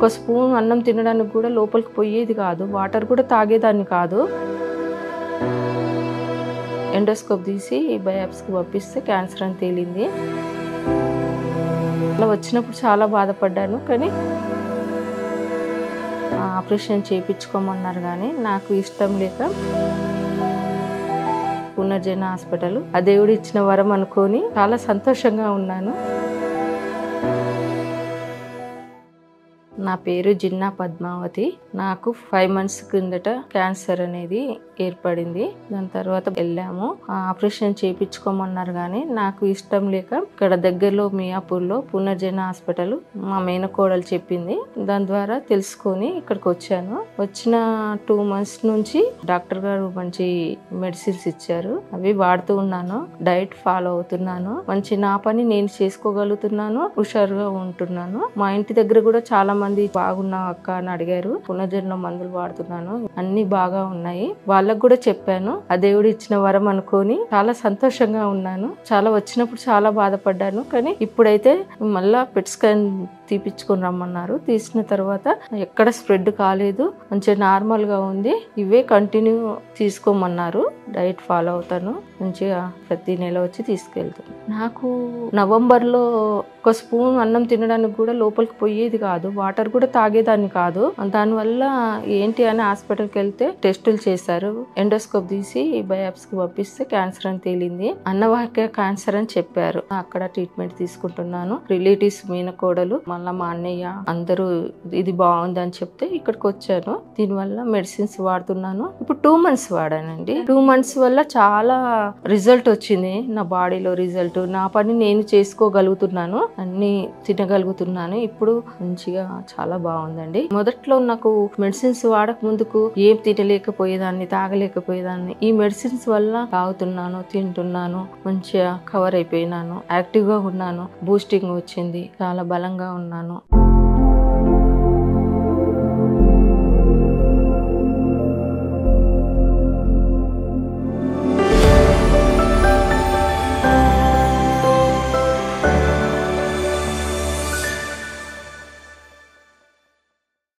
ఒక స్పూన్ అన్నం తినడానికి కూడా లోపలికి పోయేది కాదు, వాటర్ కూడా తాగేదాన్ని కాదు. ఎండోస్కోప్ తీసి బయాప్సీకి పంపిస్తే క్యాన్సర్ అని తేలింది. అలా వచ్చినప్పుడు చాలా బాధపడ్డాను, కానీ ఆపరేషన్ చేయించుకోమన్నారు. కానీ నాకు ఇష్టం లేక పునర్జన హాస్పిటల్ ఆ దేవుడు ఇచ్చిన వరం అనుకొని చాలా సంతోషంగా ఉన్నాను. నా పేరు జిన్నా పద్మావతి. నాకు 5 months కిందట క్యాన్సర్ అనేది ఏర్పడింది. దాని తర్వాత వెళ్ళాము, ఆపరేషన్ చేయించుకోమన్నారు. కానీ నాకు ఇష్టం లేక ఇక్కడ దగ్గరలో మియాపూర్లో పునర్జన హాస్పిటల్ మా మేనకోడలు చెప్పింది. దాని ద్వారా తెలుసుకొని ఇక్కడికి వచ్చాను. వచ్చిన 2 months నుంచి డాక్టర్ గారు మంచి మెడిసిన్స్ ఇచ్చారు, అవి వాడుతూ ఉన్నాను. డైట్ ఫాలో అవుతున్నాను. మంచి నా పని నేను చేసుకోగలుగుతున్నాను, హుషారుగా ఉంటున్నాను. మా ఇంటి దగ్గర కూడా చాలా మంది బాగున్నావు అక్క అని అడిగారు. పునర్జన్మ మందులు వాడుతున్నాను, అన్ని బాగా ఉన్నాయి. వాళ్ళకు కూడా చెప్పాను. ఆ దేవుడు ఇచ్చిన వరం అనుకొని చాలా సంతోషంగా ఉన్నాను. చాలా వచ్చినప్పుడు చాలా బాధపడ్డాను, కానీ ఇప్పుడైతే మళ్ళా పెట్ స్కాన్ తీపిచ్చుకొని రమ్మన్నారు. తీసిన తర్వాత ఎక్కడ స్ప్రెడ్ కాలేదు, మంచిగా నార్మల్ గా ఉంది. ఇవే కంటిన్యూ తీసుకోమన్నారు. డైట్ ఫాలో అవుతాను, మంచిగా ప్రతి నెల వచ్చి తీసుకెళ్తాను. నాకు నవంబర్లో ఒక స్పూన్ అన్నం తినడానికి కూడా లోపలికి పోయేది కాదు, వాటర్ కూడా తాగేదాన్ని కాదు. దానివల్ల ఏంటి అని హాస్పిటల్కి వెళ్తే టెస్టులు చేశారు. ఎండోస్కోప్ తీసి బయాప్సీకి పంపిస్తే క్యాన్సర్ అని తేలింది. అన్నవాహిక క్యాన్సర్ అని చెప్పారు. అక్కడ ట్రీట్మెంట్ తీసుకుంటున్నాను. రిలేటివ్స్ మీనకోడలు మళ్ళీ మా అన్నయ్య అందరూ ఇది బాగుంది అని చెప్తే ఇక్కడికి వచ్చాను. దీనివల్ల మెడిసిన్స్ వాడుతున్నాను. ఇప్పుడు 2 months వాడానండి. 2 months వల్ల చాలా రిజల్ట్ వచ్చింది. నా బాడీలో రిజల్ట్, నా పని నేను చేసుకోగలుగుతున్నాను, అన్ని తినగలుగుతున్నాను. ఇప్పుడు మంచిగా చాలా బాగుందండి. మొదట్లో నాకు మెడిసిన్స్ వాడక ముందుకు ఏం తినలేకపోయేదాన్ని, తాగలేకపోయేదాన్ని. ఈ మెడిసిన్స్ వల్ల తాగుతున్నాను, తింటున్నాను, మంచిగా కవర్ అయిపోయినాను, యాక్టివ్ గా ఉన్నాను, బూస్టింగ్ వచ్చింది, చాలా బలంగా ఉన్నాను.